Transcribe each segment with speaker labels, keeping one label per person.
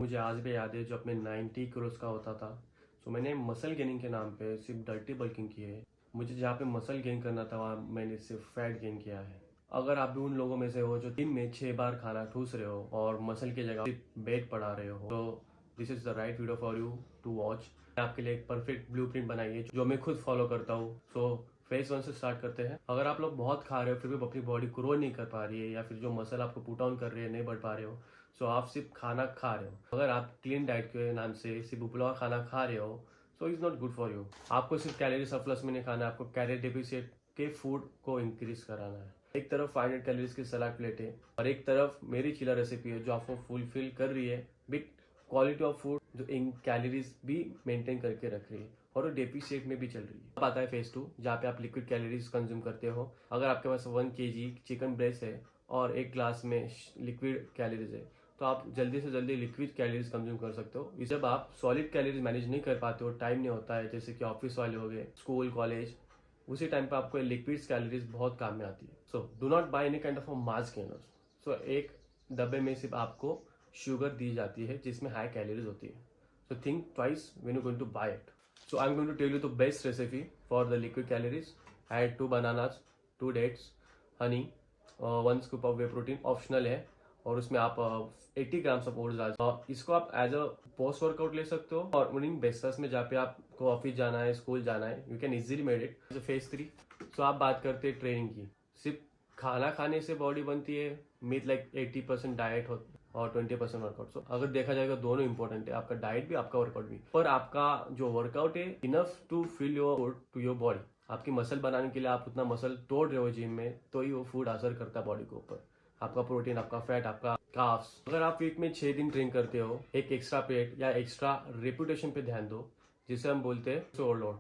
Speaker 1: मुझे आज भी याद है जब मैं 90 किलोज का होता था। सो मैंने मसल गेनिंग के नाम पे सिर्फ डर्टी बल्किंग की है। मुझे जहाँ पे मसल गेन करना था वहाँ मैंने सिर्फ फैट गेन किया है। अगर आप भी उन लोगों में से हो जो दिन में 6 बार खाना ठूस रहे हो और मसल की जगह सिर्फ वेट बढ़ा रहे हो, तो this is the right video for you to watch. आपके लिए एक परफेक्ट ब्लूप्रिंट बनाई है जो मैं खुद फॉलो करता हूँ। सो फेज 1 से स्टार्ट करते हैं। अगर आप लोग बहुत खा रहे हो फिर भी अपनी बॉडी ग्रो नहीं कर पा रही है, या फिर जो मसल आपको पुट ऑन कर रही है नहीं बढ़ पा रहे हो, सो आप सिर्फ खाना खा रहे हो। अगर आप क्लीन डाइट के नाम से सिर्फ उपला खाना खा रहे हो, so is not good for you. आपको सिर्फ कैलोरी सरप्लस में नहीं खाना है, आपको कैलोरी डेफिसिट के फूड को इंक्रीज कराना है। एक तरफ 500 कैलोरीज की सलाद प्लेट है और एक तरफ मेरी चिला रेसिपी है जो आपको फुलफिल कर रही है विथ क्वालिटी ऑफ फूड जो इन कैलोरीज भी मेंटेन करके रख रही है और वो डेफिसिट में भी चल रही है। अब आता है फेज 2 जहाँ पे आप लिक्विड कैलोरीज कंज्यूम करते हो। अगर आपके पास 1 kg चिकन ब्रेस्ट है और 1 ग्लास में लिक्विड कैलोरीज है, तो आप जल्दी से जल्दी लिक्विड कैलोरीज कंज्यूम कर सकते हो। जब आप सॉलिड कैलोरीज मैनेज नहीं कर पाते हो, टाइम नहीं होता है, जैसे कि ऑफिस वाले हो गए, स्कूल कॉलेज, उसी टाइम पे आपको लिक्विड कैलोरीज बहुत काम में आती है। So do not buy any kind of mass gainers. So एक डब्बे में सिर्फ आपको शुगर दी जाती है जिसमें हाई कैलोरीज होती है। So think twice when you going to buy it. So I'm going to tell you the best recipe for the liquid calories. Add 2 bananas, 2 dates, honey, 1 scoop of whey protein, optional है। और उसमें आप 80 grams of oats डाल। इसको आप as a post workout ले सकते हो और मॉर्निंग बेसिस में जहाँ पे आपको ऑफिस जाना है, स्कूल जाना है, you can easily made it. Phase 3। सो आप बात करते हैं ट्रेनिंग की। सिर्फ खाना खाने से बॉडी बनती है, मीट लाइक 80% डाइट हो और 20% वर्कआउट। सो अगर देखा जाएगा दोनों इंपॉर्टेंट है, आपका डाइट भी आपका वर्कआउट भी। पर आपका जो वर्कआउट है enough to fill your food to your body. आपकी मसल बनाने के लिए आप उतना मसल तोड़ रहे हो जिम में, तो ही वो फूड असर करता है बॉडी के ऊपर। आपका प्रोटीन, आपका फैट, आपका कार्ब्स। अगर आप वीक में 6 दिन ट्रेन करते हो, एक एक्स्ट्रा प्लेट या एक्स्ट्रा रेपुटेशन पे ध्यान दो, जिसे हम बोलते हैं ओवरलोड।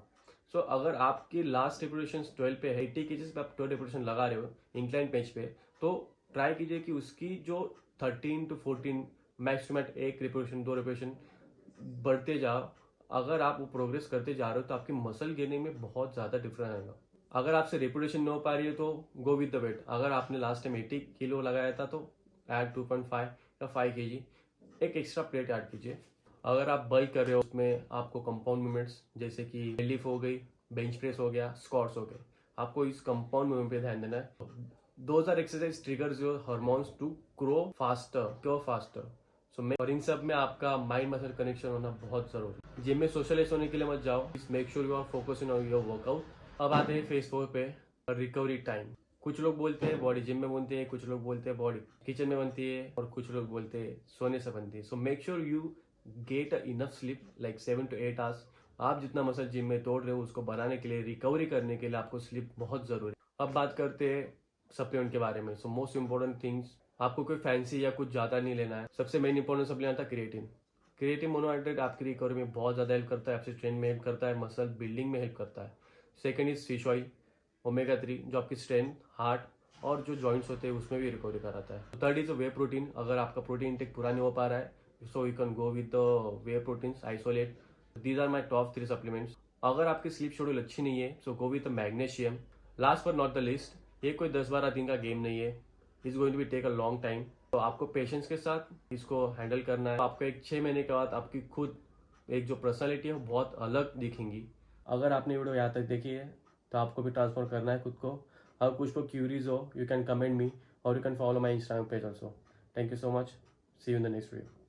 Speaker 1: सो अगर आपकी लास्ट रेपुटेशन 12 पे है, 80 केजीज पे आप 12 रेपुटेशन लगा रहे हो इंक्लाइन बेंच पे, तो ट्राई कीजिए कि उसकी जो 13 to 14 max to max 1 repetition 2 repetition बढ़ते जाओ। अगर आप वो प्रोग्रेस करते जा रहे हो तो आपकी मसल गेनिंग में बहुत ज़्यादा डिफरेंस आएगा। अगर आपसे रेपुटेशन नहीं हो पा रही है तो गो विद द वेट। अगर आपने लास्ट टाइम 80 किलो लगाया था तो ऐड 2.5 या 5 kg, एक एक्स्ट्रा प्लेट ऐड कीजिए। अगर आप बल्क कर रहे हो उसमें आपको कंपाउंड मूवमेंट्स जैसे कि डेडलिफ्ट हो गई, बेंच प्रेस हो गया, स्क्वाट्स हो गए, आपको इस कंपाउंड मूवमेंट पे ध्यान देना है। Those are exercise triggers your hormones to grow faster. और इन सब में आपका माइंड मसल कनेक्शन होना बहुत जरूरी है। जिम में सोशलाइज होने के लिए मत जाओ, make sure you are focusing on your workout. अब आते हैं फेज 4 पे, रिकवरी टाइम। कुछ लोग बोलते हैं बॉडी जिम में बनती है, कुछ लोग बोलते हैं बॉडी किचन में बनती है, और कुछ लोग बोलते हैं सोने से बनती है। So make sure you get enough sleep like 7 to 8 hours. आप जितना मसल जिम में तोड़ रहे हो उसको बनाने के लिए, रिकवरी करने के लिए आपको स्लीप बहुत जरूरी है। अब बात करते हैं सप्लीमेंट के बारे में। सो मोस्ट इंपॉर्टेंट थिंग्स, आपको कोई फैंसी या कुछ ज्यादा नहीं लेना है। सबसे मेन इंपॉर्टेंट सप्लीमेंट था क्रिएटिन। क्रिएटिन मोनोहाइड्रेट आपकी रिकवरी में बहुत ज्यादा हेल्प करता है, आपसे स्ट्रेंथ में हेल्प करता है, मसल बिल्डिंग में हेल्प करता है। Second is fish oil, omega 3, जो आपकी स्ट्रेंथ, हार्ट और जो जॉइंट्स होते हैं उसमें भी रिकवरी कराता है। Third is way protein. अगर आपका प्रोटीन इंटेक पूरा नहीं हो पा रहा है, so you can go with the whey protein isolate. These are my top 3 supplements. अगर आपकी स्लीप शेड्यूल अच्छी नहीं है, so go with magnesium. Last but not the list, ये कोई 10-12 दिन का गेम नहीं है, is going to be take a long time. तो आपको पेशेंस के साथ इसको हैंडल करना है। आपको एक 6 महीने के बाद आपकी खुद एक जो पर्सनैलिटी है वो बहुत अलग दिखेंगी। अगर आपने वीडियो यहाँ तक देखी है तो आपको भी ट्रांसफर करना है खुद को। अगर कुछ को क्यूरीज हो, यू कैन कमेंट मी और you can follow my Instagram page also. Thank you so much, see you in the next video.